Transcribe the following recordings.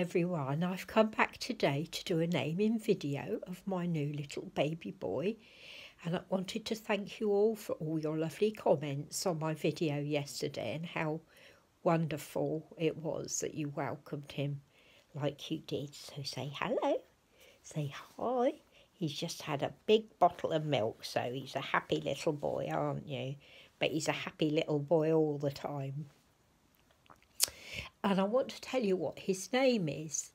everyone, I've come back today to do a naming video of my new little baby boy, and I wanted to thank you all for all your lovely comments on my video yesterday and how wonderful it was that you welcomed him like you did. So say hello, say hi. He's just had a big bottle of milk, so he's a happy little boy, aren't you? But he's a happy little boy all the time. And I want to tell you what his name is.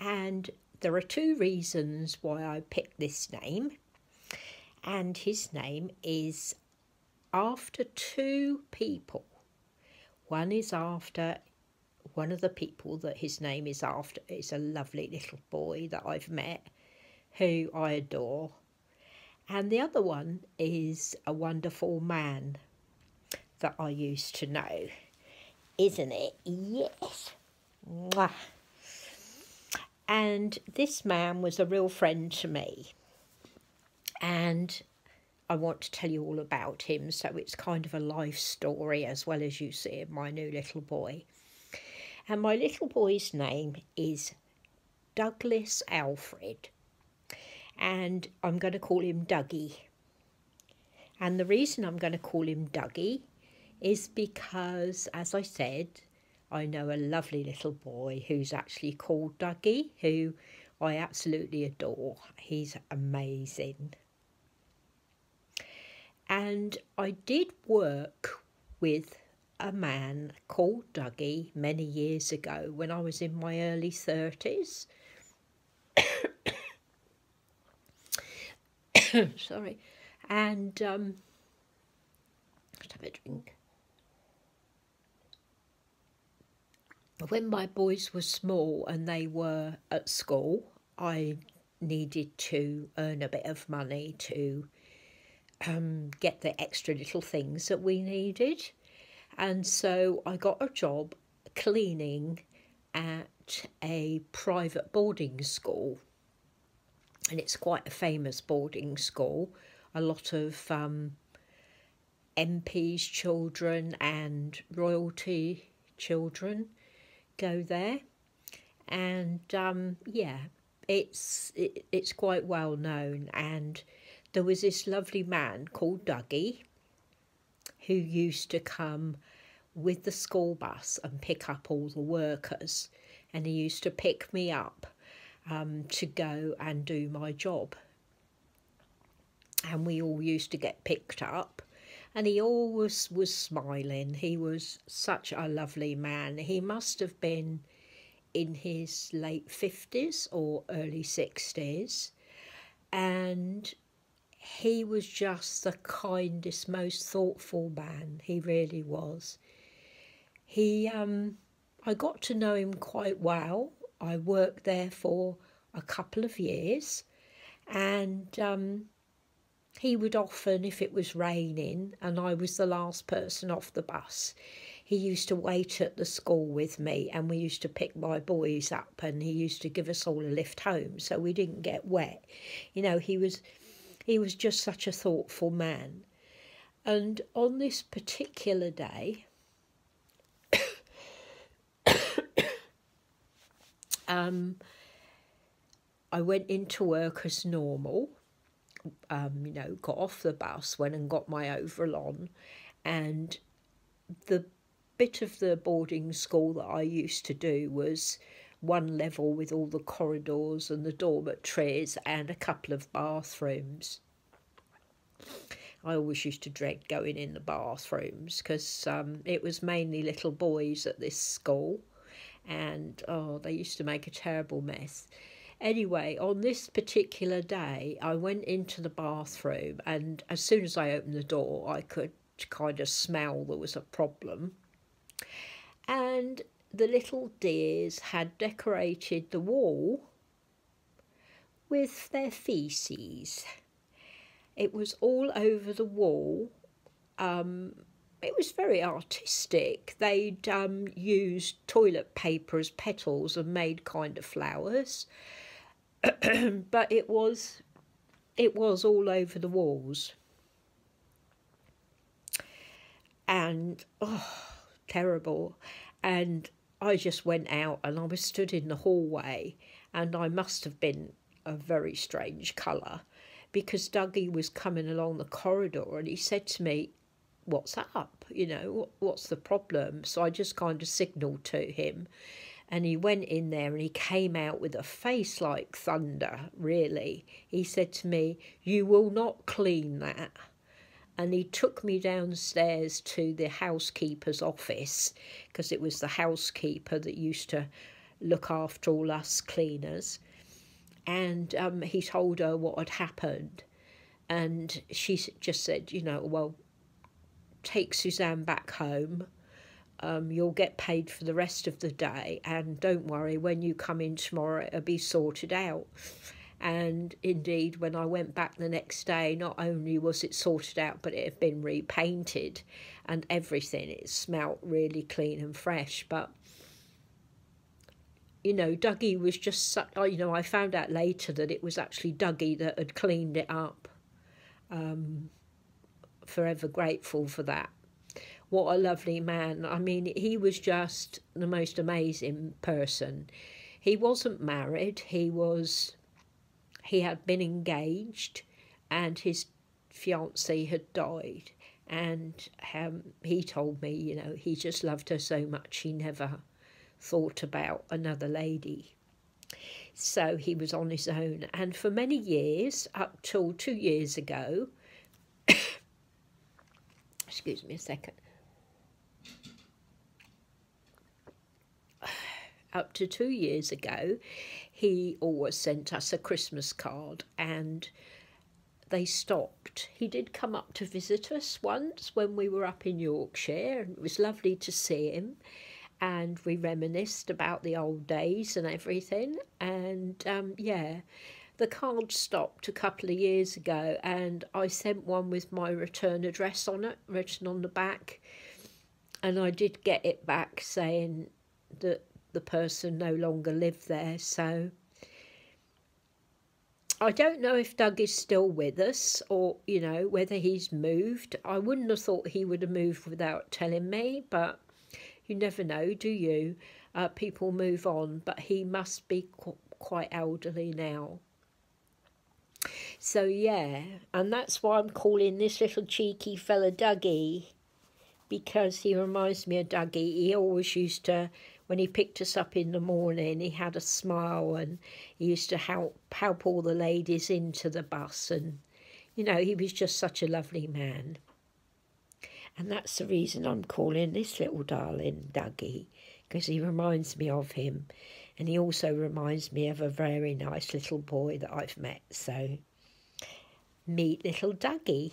And there are two reasons why I picked this name. And his name is after two people. One is after one of the people that his name is after. It's a lovely little boy that I've met who I adore. And the other one is a wonderful man that I used to know. Isn't it? Yes. Mwah. And this man was a real friend to me. And I want to tell you all about him. So it's kind of a life story as well as you see in my new little boy. And my little boy's name is Douglas Alfred. And I'm going to call him Dougie. And the reason I'm going to call him Dougie is because, as I said, I know a lovely little boy who's actually called Dougie, who I absolutely adore. He's amazing. And I did work with a man called Dougie many years ago when I was in my early 30s. Sorry. And let's have a drink. When my boys were small and they were at school, I needed to earn a bit of money to get the extra little things that we needed. And so I got a job cleaning at a private boarding school. And it's quite a famous boarding school. A lot of MPs' children and royalty children go there, and yeah, it's quite well known. And there was this lovely man called Dougie who used to come with the school bus and pick up all the workers, and he used to pick me up to go and do my job, and we all used to get picked up. And he always was smiling. He was such a lovely man. He must have been in his late 50s or early 60s. And he was just the kindest, most thoughtful man. He really was. I got to know him quite well. I worked there for a couple of years. And he would often, if it was raining and I was the last person off the bus, he used to wait at the school with me, and we used to pick my boys up, and he used to give us all a lift home so we didn't get wet. You know, he was just such a thoughtful man. And on this particular day, I went into work as normal. You know, got off the bus, went and got my overall on, and the bit of the boarding school that I used to do was one level with all the corridors and the dormitories and a couple of bathrooms. I always used to dread going in the bathrooms because it was mainly little boys at this school, and oh, they used to make a terrible mess. Anyway, on this particular day, I went into the bathroom, and as soon as I opened the door, I could kind of smell there was a problem. And the little dears had decorated the wall with their feces. It was all over the wall. It was very artistic. They'd used toilet paper as petals and made kind of flowers. But it was all over the walls. And, oh, terrible. And I just went out and I was stood in the hallway, and I must have been a very strange colour, because Dougie was coming along the corridor and he said to me, "What's up? You know, what's the problem?" So I just kind of signalled to him, and he went in there and he came out with a face like thunder, really. He said to me, "You will not clean that." And he took me downstairs to the housekeeper's office, because it was the housekeeper that used to look after all us cleaners. And he told her what had happened. And she just said, "Well, take Suzanne back home. You'll get paid for the rest of the day. And don't worry, when you come in tomorrow, it'll be sorted out." And indeed, when I went back the next day, not only was it sorted out, but it had been repainted and everything. It smelt really clean and fresh. But, Dougie was just, I found out later that it was actually Dougie that had cleaned it up. Forever grateful for that. What a lovely man. I mean, he was just the most amazing person. He wasn't married. He had been engaged, and his fiancée had died. And he told me, he just loved her so much he never thought about another lady. So he was on his own. And for many years, up till 2 years ago, excuse me a second. Up to 2 years ago, he always sent us a Christmas card, and they stopped. He did come up to visit us once when we were up in Yorkshire, and it was lovely to see him, and we reminisced about the old days and everything. And the card stopped a couple of years ago, and I sent one with my return address on it, written on the back, and I did get it back saying that the person no longer lived there. So I don't know if Doug is still with us, or whether he's moved. I wouldn't have thought he would have moved without telling me, but you never know, do you? People move on, but he must be quite elderly now. So yeah, and that's why I'm calling this little cheeky fella Dougie, because he reminds me of Dougie. He always used to, when he picked us up in the morning, he had a smile, and he used to help all the ladies into the bus, and he was just such a lovely man. And that's the reason I'm calling this little darling Dougie, because he reminds me of him, and he also reminds me of a very nice little boy that I've met. So meet little Dougie.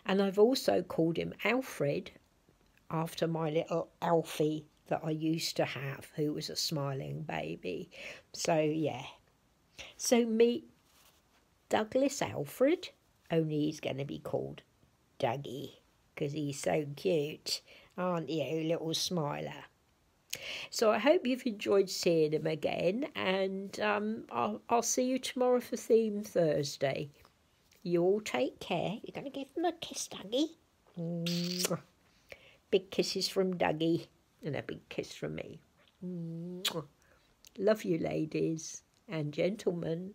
And I've also called him Alfred, after my little Alfie that I used to have, who was a smiling baby. So yeah, so meet Douglas Alfred, only he's going to be called Dougie, because he's so cute, aren't you, little smiler? So I hope you've enjoyed seeing him again, and I'll see you tomorrow for Theme Thursday. You all take care. You're going to give him a kiss, Dougie. Mwah. Big kisses from Dougie, and a big kiss from me. Mwah. Love you, ladies and gentlemen.